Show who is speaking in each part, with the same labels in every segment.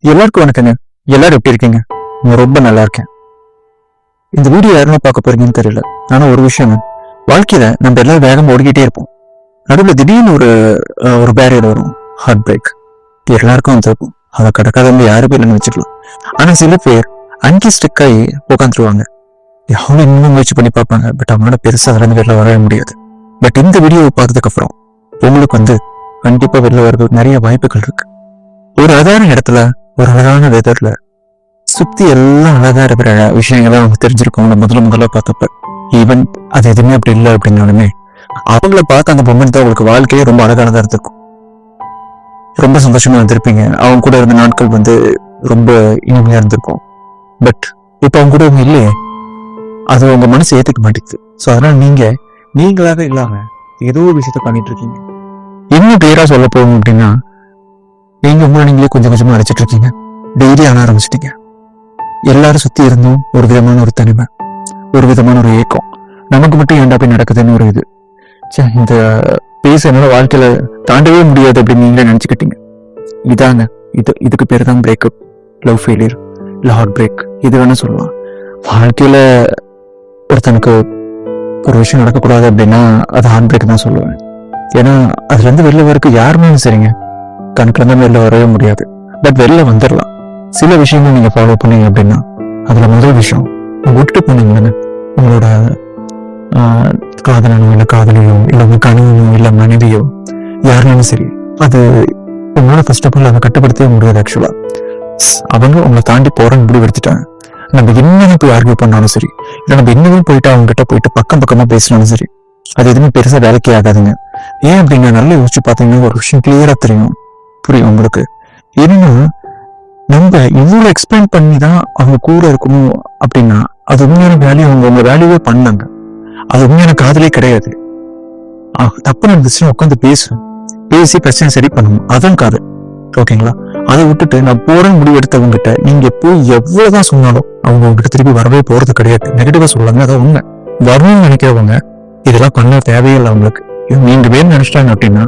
Speaker 1: எல்லாருக்கும் வணக்கங்க. எல்லாரும் எப்படி இருக்கீங்க? நான் ரொம்ப நல்லா இருக்கேன். இந்த வீடியோ யாருன்னு பார்க்க போறீங்கன்னு தெரியல. ஆனா ஒரு விஷயம், வாழ்க்கையில நம்ம எல்லாரும் வேகமா ஓடிக்கிட்டே இருப்போம். நடுவில் திடீர்னு ஒரு பேரியர் வரும், ஹார்ட் பிரேக். எல்லாருக்கும் வந்திருக்கும். அதை கடக்காதவங்க யாருமே இல்லைன்னு வச்சுக்கலாம். ஆனா சில பேர் அங்கேயே ஸ்டிக் ஆகி உட்காந்துருவாங்க. எவ்வளவு இன்னும் முயற்சி பண்ணி பார்ப்பாங்க. பட் அவங்களோட பெருசா அதில் வெளில வரவே முடியாது. பட் இந்த வீடியோவை பார்த்ததுக்கு அப்புறம் உங்களுக்கு கண்டிப்பா வெளில வர்றதுக்கு நிறைய வாய்ப்புகள் இருக்கு. ஒரு அழகான இடத்துல, ஒரு அழகான வெதர்ல சுத்தி எல்லாம் அழகா இருக்கிற விஷயங்கள்லாம் அவங்க தெரிஞ்சிருக்கும். முதல்ல பார்த்தப்ப ஈவன் அது எதுவுமே அப்படி இல்லை அப்படின்னாலுமே அவங்கள பார்த்த அந்த மொமெண்ட் தான் உங்களுக்கு வாழ்க்கையே ரொம்ப அழகானதா இருந்திருக்கும். ரொம்ப சந்தோஷமா இருந்திருப்பீங்க. அவங்க கூட இருந்த நாட்கள் ரொம்ப இனிமையா இருந்திருக்கும். பட் இப்ப அவங்க கூட இல்லையே, அது உங்க மனசு ஏத்துக்க மாட்டேங்குது. ஸோ அதனால நீங்களாக இல்லாம ஏதோ ஒரு விஷயத்த பண்ணிட்டு இருக்கீங்க. இன்னும் பேரா சொல்ல போகணும் அப்படின்னா, நீங்க உங்களை நீங்களே கொஞ்சம் கொஞ்சமா அழைச்சிட்டு இருக்கீங்க. டெய்லி ஆன ஆரம்பிச்சிட்டீங்க. எல்லாரும் சுத்தி இருந்தும் ஒரு விதமான ஒரு தனிமை, ஒரு விதமான ஒரு ஏக்கம். நமக்கு மட்டும் ஏன்டா போய் நடக்குதுன்னு ஒரு இது. இந்த பேச என்னால வாழ்க்கையில தாண்டவே முடியாது அப்படின்னு நீங்களே நினைச்சுக்கிட்டீங்க. இதுக்கு பேர் தான் பிரேக்கப், லவ் ஃபெயிலியர், இல்ல ஹார்ட் பிரேக், இது வேணா சொல்லலாம். வாழ்க்கையில ஒருத்தனுக்கு ஒரு விஷயம் நடக்கக்கூடாது அப்படின்னா அது ஹார்ட் பிரேக் தான் சொல்லுவேன். ஏன்னா அதுல இருந்து வெளில வரக்கு யாருமே சரிங்க கணக்குல இருந்து வெளில வரவே முடியாது. பட் வெளில வந்துடலாம். சில விஷயங்கள் நீங்க ஃபாலோ பண்ணீங்க அப்படின்னா, அதுல முதல் விஷயம், விட்டு போனீங்கன்னு உங்களோட காதலனோ இல்ல காதலியோ இல்ல உங்க கணவனோ இல்ல மனைவியோ யாருனாலும் சரி, அது உங்களால ஃபர்ஸ்ட் ஆஃப் ஆல் அதை கட்டுப்படுத்தவே முடியாது. ஆக்சுவலா அவங்க உங்களை தாண்டி போறன்னு முடிவு எடுத்துட்டாங்க. நம்ம என்னன்னு போய் ஆர்கியூ பண்ணாலும் சரி, இல்லை நம்ம இன்னமும் போயிட்டு அவங்க கிட்ட போயிட்டு பக்கமா பேசினாலும் சரி, அது எதுவுமே பெருசா வேலைக்கே ஆகாதுங்க. ஏன் அப்படின்னா, நல்லா யோசிச்சு பார்த்தீங்கன்னா ஒரு விஷயம் கிளியரா புரியும் உங்களுக்கு. ஏன்னா நம்ம இவ்வளவு எக்ஸ்பிளைன் பண்ணி தான் அவங்க கூட இருக்கணும் அப்படின்னா அது உண்மையான வேல்யூ. அவங்க வேல்யூவே பண்ணாங்க. அது உண்மையான காதலே கிடையாது. தப்பு நடந்துச்சுன்னா உட்காந்து பேசி பிரச்சனை சரி பண்ணணும், அதான் காதல். ஓகேங்களா? அதை விட்டுட்டு நான் போறேன்னு முடிவு எடுத்தவங்க கிட்ட நீங்க போய் எவ்வளவுதான் சொன்னாலும் அவங்க உங்ககிட்ட திருப்பி வரவே போறது கிடையாது. நெகட்டிவா சொல்லுவாங்க, அதான் உண்மை. வரணும்னு நினைக்கிறவங்க இதெல்லாம் பண்ண தேவையில்லை. அவங்களுக்கு நீங்க வேணும் நினைச்சிட்டாங்க அப்படின்னா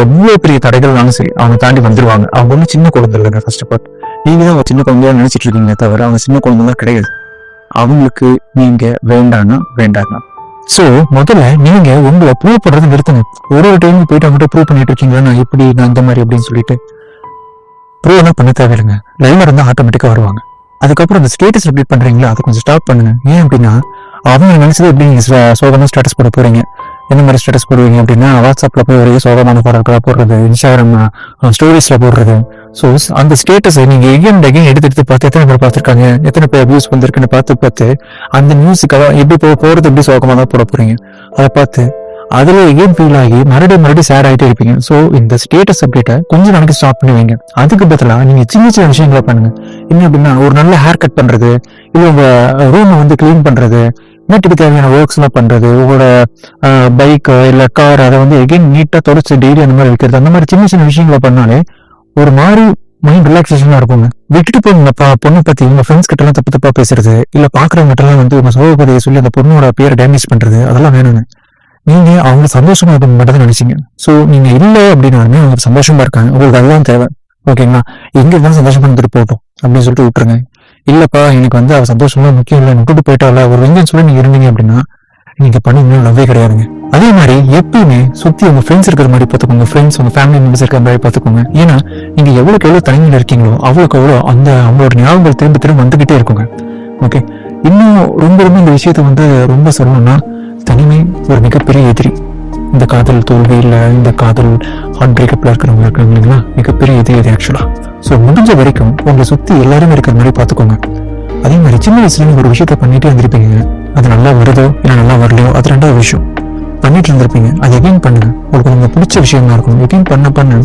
Speaker 1: எவ்வளவு பெரிய தடைகள்னாலும் சரி அவங்க தாண்டி வந்துருவாங்க. அவங்க ஒன்னும் சின்ன குழந்தை இல்லைங்க. ஃபர்ஸ்ட் ஆஃப் ஆல் நீங்க தான் சின்ன குழந்தையா நினைச்சிட்டு இருக்கீங்க தவிர அவங்க சின்ன குழந்தைலாம் கிடையாது. அவங்களுக்கு நீங்க வேண்டாம். சோ முதல்ல நீங்க உங்களை ப்ரூவ் பண்றது நிறுத்துங்க. ஒரு டைம் போயிட்டு அவங்ககிட்ட ப்ரூவ் பண்ணிட்டு இருக்கீங்களா, நான் இந்த மாதிரி அப்படின்னு சொல்லிட்டு ப்ரூவ் எல்லாம் பண்ண தேவையில்லைங்க. லைவ்ல இருந்தா ஆட்டோமேட்டிக்கா வருவாங்க. அதுக்கப்புறம் அந்த ஸ்டேட்டஸ் அப்டேட் பண்றீங்களா, அதை கொஞ்சம் ஸ்டாப் பண்ணுங்க. ஏன் அப்படின்னா அவங்க நினைச்சது எப்படி நீங்க சோகமா ஸ்டேட்டஸ் போட போறீங்க. என்ன மாதிரி ஸ்டேட்டஸ் போடுவீங்க அப்படின்னா, வாட்ஸ்அப்ல போய் ஒரே சோகமான பாடல்களா போடுறது, இன்ஸ்டாகிராம் ஸ்டோரிஸ்ல போடுறது. ஸோ அந்த ஸ்டேட்டஸை நீங்க எகைன் எடுத்து பார்த்து எத்தனை பேர் பார்த்துருக்காங்க, எத்தனை பேர் வியூஸ் வந்திருக்குன்னு பார்த்து அந்த மியூசிக்காக எப்படி போறது, எப்படி சோகமாக தான் போட போறீங்க. அதை பார்த்து அதுல எகைன் ஃபீல் ஆகி மறுபடியும் சேட் ஆகிட்டே இருப்பீங்க. ஸோ இந்த ஸ்டேட்டஸ் அப்டேட்டை கொஞ்சம் நாளைக்கு ஸ்டாப் பண்ணுவீங்க. அதுக்கு பதிலாக நீங்க சின்ன விஷயங்களை பண்ணுங்க. என்ன அப்படின்னா, ஒரு நல்ல ஹேர் கட் பண்றது, இல்லை உங்க ரூமை கிளீன் பண்றது, வீட்டுக்கு தேவையான ஒர்க்ஸ் எல்லாம் பண்றது, உங்களோட பைக் இல்ல கார் அதை எகைன் நீட்டா தொடச்சு டெய்லி அந்த மாதிரி வைக்கிறது, அந்த மாதிரி சின்ன விஷயங்களை பண்ணாலே ஒரு மாதிரி மைண்ட் ரிலாக்ஸேஷனா இருக்குங்க. விட்டுட்டு போய் பொண்ணை பத்தி உங்க ஃப்ரெண்ட்ஸ் கிட்ட எல்லாம் தப்பா பேசுறது, இல்ல பாக்குறவங்க கிட்ட எல்லாம் உங்க சோகப்பதியை சொல்லி அந்த பொண்ணோட பேரை டேமேஜ் பண்றது, அதெல்லாம் வேணுங்க. நீங்க அவங்க சந்தோஷமா மட்டும் தான் நினைச்சீங்க. சோ நீங்க இல்லை அப்படின்னாலுமே அவங்க சந்தோஷமா இருக்காங்க, உங்களுக்கு அதுதான் தேவை. ஓகேங்களா? எங்க இருந்தாலும் சந்தோஷமா இருந்துட்டு போட்டோம் அப்படின்னு சொல்லிட்டு விட்டுருங்க. இல்லப்பா எனக்கு அவ சந்தோஷமா முக்கியம் இல்லை, விட்டுட்டு போயிட்டால ஒரு வெங்கன்னு சொல்லி நீங்க இருந்தீங்க அப்படின்னா நீங்க பண்ணீங்கன்னா லவ்வே கிடையாதுங்க. அதே மாதிரி எப்பயுமே சுத்தி உங்க ஃப்ரெண்ட்ஸ் இருக்கிற மாதிரி பார்த்துக்கோங்க. ஃப்ரெண்ட்ஸ் உங்க ஃபேமிலி மெம்பர்ஸ் இருக்கிற மாதிரி பார்த்துக்கோங்க. ஏன்னா நீங்க எவ்வளவு தனிமையில இருக்கீங்களோ அவ்வளோக்கு அந்த அவங்களோட ஞாபகங்கள் திரும்ப வந்துகிட்டே இருக்குங்க. ஓகே, இன்னும் ரொம்ப இந்த விஷயத்த ரொம்ப சொல்லணும்னா, தனிமை ஒரு மிகப்பெரிய எதிரி. இந்த காதல் தோல்வி இல்ல இந்த காதல் ஹார்ட் பிரேக்கப்ல இருக்கிறவங்க இருக்காங்க இல்லைங்களா, மிகப்பெரிய எதிரி ஆக்சுவலா. ஸோ முடிஞ்ச வரைக்கும் உங்களை சுத்தி எல்லாருமே இருக்கிற மாதிரி பார்த்துக்கோங்க. அதே மாதிரி சின்ன வயசுல நீங்க ஒரு விஷயத்த பண்ணிட்டே இருந்திருப்பீங்க. அது நல்லா வருதோ இல்லை நல்லா வரலையோ அது ரெண்டாவது விஷயம். பண்ணிட்டு இருந்திருப்பீங்க, அது எகைன் பண்ணுங்க. உங்களுக்கு பிடிச்ச விஷயமா இருக்கும். எகைன் பண்ண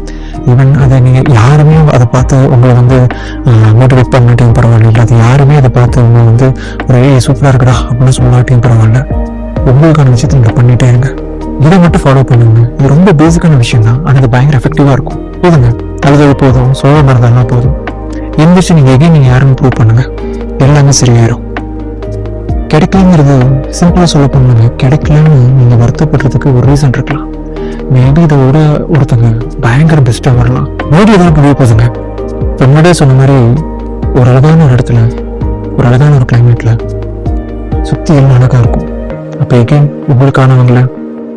Speaker 1: ஈவன் அதை நீங்க யாருமே அதை பார்த்து உங்களை மோட்டிவேட் பண்ணாட்டியும் பரவாயில்ல, அது யாருமே அதை பார்த்து உங்களை ஒரே சூப்பரா இருக்குடா அப்படின்னு சொல்லாட்டியும் பரவாயில்ல, உங்களுக்கான விஷயத்த நீங்க பண்ணிட்டே இருங்க. இதை மட்டும் ஃபாலோ பண்ணுங்க. இது ரொம்ப பேசிக்கான விஷயம் தான், ஆனால் அது பயங்கர எஃபெக்டிவா இருக்கும். போதுங்க, அழுதது போதும், சோகம் மறந்தாலும் போதும். இந்த விஷயம் நீங்க யாருன்னு ப்ரூவ் பண்ணுங்க, எல்லாமே சரியாயிரும். கிடைக்கலங்கிறது சிம்பிளா சொல்ல பண்ணுங்க. கிடைக்கலன்னு நீங்க வருத்தப்படுறதுக்கு ஒரு ரீசன் இருக்கலாம். மேபி இதை ஒருத்தங்க பயங்கர பெஸ்டா வரலாம். மோடி எதாவது முடிவு போதுங்க. முன்னாடியே சொன்ன மாதிரி ஒரு அழகான ஒரு இடத்துல ஒரு அழகான ஒரு கிளைமேட்ல சுத்தி எல்லாம் அழகா இருக்கும். அப்ப எகைன் உங்களுக்கானவங்கள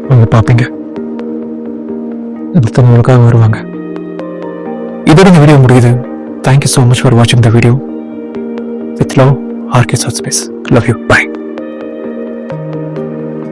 Speaker 1: அவங்க பார்ப்பீங்க, ஒருத்தவங்களுக்காக வருவாங்க. இதோட இந்த வீடியோ முடியுது. தேங்க்யூ ஸோ மச் ஃபார் வாட்சிங் the video. With love, RK chat space. Love you. By.